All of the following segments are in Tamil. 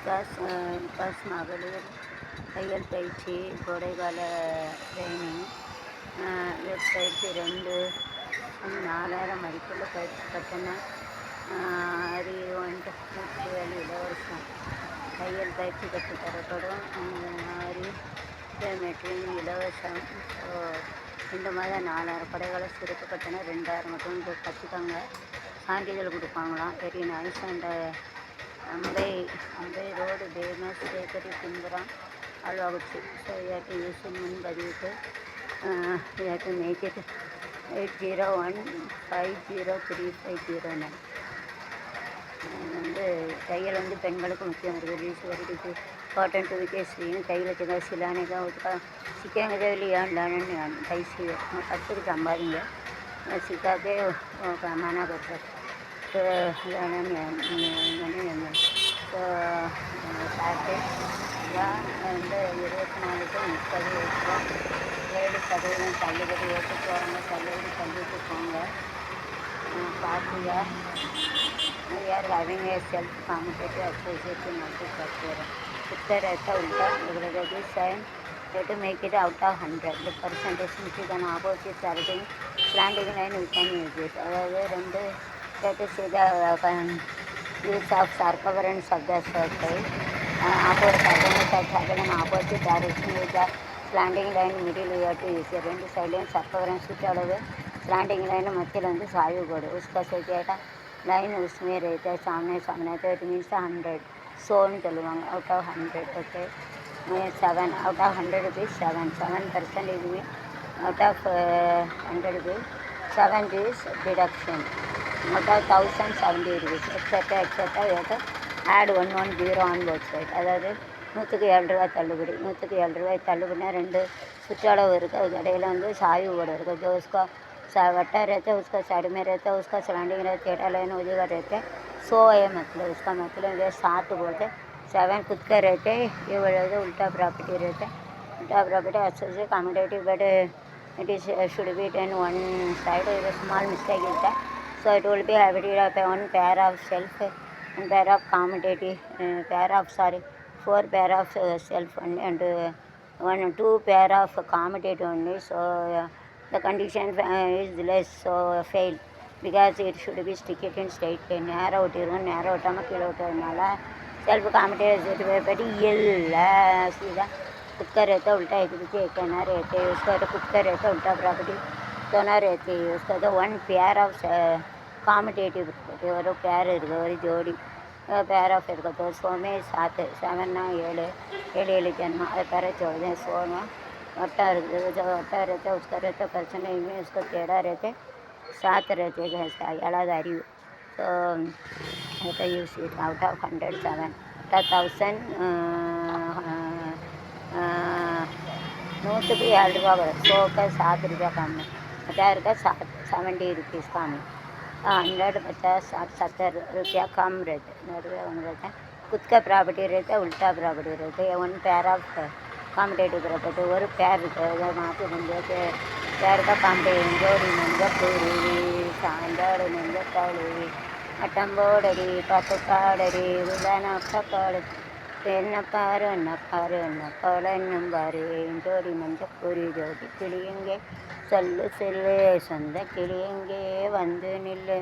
விகாஸ் மகளிர் தையல் பயிற்சி கோடைகால ட்ரைனிங். பயிற்சி 2 4000 மதிப்புள்ள பயிற்சி கட்டணம். அறிவுவேல் இலவசம். தையல் பயிற்சி கற்றுத்தரப்படும். மெட்ரின் இலவசம். 2 மாதம் 4000 கடைகளை சிறப்பு கட்டணம் 2000 மட்டும் கற்றுக்காங்க. சான்றிதழ் கொடுப்பாங்களாம். Very nice. And Ambai road famous bakery பின்புறம் அல்வாகுச்சி. So you have to use முன்பதிவுக்கு you have to make it 8015035509. தையல் பெண்களுக்கு முக்கியம் இருக்குது. வெரி इम्पॉर्टेंट विकेश्री தையலுக்கு ஏதாவது சிலானிக்கா सीखेंगे जब लिया लाने कैसी अच्छे संभालेंगे सिखा के कमाना करता तो मैंने तो சாட்டர்டே 24 30 தள்ளுபடி ஓட்டு போகிறாங்க. தள்ளுபடி தள்ளிட்டு போங்க. பார்த்தியா यार having a self competitive association multi-factor. उत्तर रहता उल्टा this sign you have to make it out of 100. The percentage which is an opposite starting slanting line we can use it. அதாவது 2 you have to see the use of circumference of the circle. opposite direction with the slanting line middle you have to use it. 2 side line circumference which அளவு slanting line மத்தியில் சாய்வு கோடு उसका सेट लाइन उसमें रहता है सामने तो इट मीन्स 100 सोन चलवांग out of 100. Okay 7 out of 100 rupees 7% is me out of 100 rupees 7 is deduction out of 1070 rupees etc. add 110 on both side. அதாவது 107 ரூபா தள்ளுபடி. 107 ரூபாய் தள்ளுபடினா 2 சுற்றளவு இருக்குது. அதுக்கு இடையில சாய்வு கோடு இருக்குது. जो उसका वट्टा रहता है उसका साइड में रहता है उसका सराउंडिंग रहता है. एटा लाइन उधर रहते हैं. 100 है मतलब उसका मतलब 7 बोलते 7 खुद का रहते हैं. ये बोलते उल्टा प्रॉपर्टी रहता है. उल्टा प्रॉपर्टी अच्छे से commutative but it is should be ten one side small mistake is that. So it will be having one pair of self, one pair of commutative, four pair of self and 2 pair of commutative only. So the condition is less, so fail because it should be stick it in straight line. narrow kilo self commutative but सीधा खुद का रहता उल्टा एक पीछे एक कहना रहते हैं. उसका तो खुद का रहता उल्टा प्रॉपर्टी दोनों रहती है. उसका तो 1 pair of commutative ஒரு பேர் இருக்குது. ஒரு ஜோடி பேர் ஆஃப் இருக்குது. तो 100 में 7 7 ना 7 जन्म அது பேர 14 100 में वट्टा இருக்குது. जो वट्टा रहता है उसका रहता पर्सन में उसको टेढ़ा रहते 7 रहते हैं. अलग அறிவு. ஸோ तो यूज इट आउट ऑफ 100 7 1000 100 भी 7 रुपया बड़ा 100 का 7 रुपया कम है. 1000 का 70 रुपीज़ कम है. 100 50 60 70 रुपया कम रहते हैं. खुद का प्रॉपर्टी रहता है उल्टा प्रॉपर्टी रहता है. 1 pair of commutative प्रॉपर्टी ஒரு பேர் இருக்குது. மாற்றி வந்து பேர் का commutative ஜோடி நெஞ்சக்குருவி சாய்ந்தாடு நெஞ்சக்காளுவி அட்டம்போடடி பசுக்காடடி உலனக்காடு என்னப்பாரு என்னப்பாலன்னும் பாரு ஜோடி நெஞ்சக்குருவி ஜோடி கிளியங்கே சொல்லு சொந்த கிளியங்கே வந்து நில்லு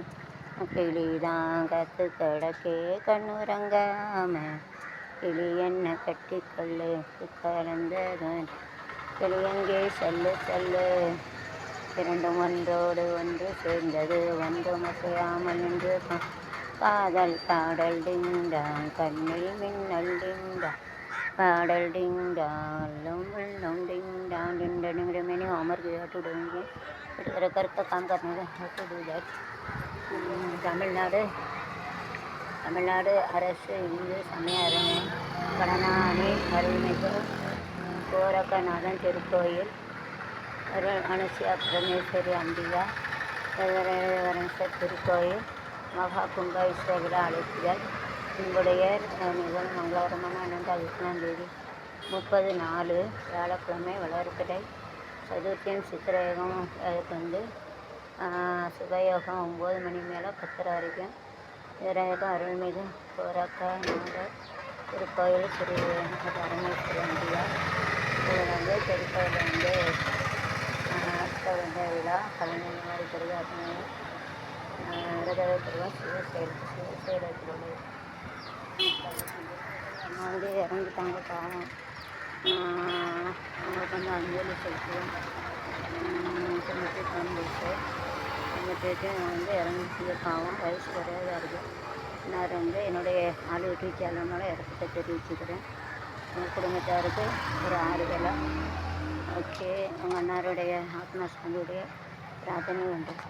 கிளிதான் கத்து கிடக்கே கண்ணுறங்காம கிளி என்ன கட்டிக்கொள்ளு கலந்ததான் கிளியங்கே சொல்லு இரண்டும் ஒன்றோடு ஒன்று சேர்ந்தது ஒன்றும் அசையாமல் நின்று காதல் பாடல் டிங்டாங் கண்ணில் மின்னல் டிங்டாங் பாடல் डिंगडांग डिंगडांग डिंगडांग. मैंने होमवर्क दिया टू डूइंग बट कर काम करने का how to do that. Tamil Nadu அரசு இந்து சமய கடனாணி அருள்மிகு கோரக்கநாதன் திருக்கோயில் அனுசியா பரமேஸ்வரி அம்பிகா திருக்கோயில் மகா கும்ப விஸ்வ அழைப்புகள் உங்களுடைய நிகழ் மங்களகரமான 2000 தேதி 30/4 வியாழக்கிழமை வளர்பிறை சதுர்த்தியும் சித்திரயோகம். அதுக்கு சுபயோகம் 9 மணி மேலே 10 வரைக்கும். இறையோகம் அருள்மிகு கோரக்கநாதர் திருக்கோயில் ஸ்ரீ பரமேஸ்வரி அம்பிகா. இதில் வந்து திருக்கோயில் வந்து அஷ்டவந்த விழா 15 மாதிரி திருவாசனை விரதவை திருவம் சிவசேலத்தில் உள்ளது. அம்மா வந்து இறங்கிட்டாங்க பாவம். அவங்களுக்கு வந்து அஞ்சலி செலுத்துவோம். தொண்ணூற்றி வந்துச்சு 98 வந்து இறங்கிச்சு பாவம். வயசு குறையாக இருக்குது. நான் வந்து என்னுடைய ஆள் யூடியூப் சேனலோட இடத்த தெரிவிச்சுக்கிறேன். எங்கள் குடும்பத்தாருக்கு ஒரு ஆறுதலாக. ஓகே, உங்கள் அண்ணாருடைய ஆத்மா சாந்தியுடைய பிரார்த்தனை வேண்டும்.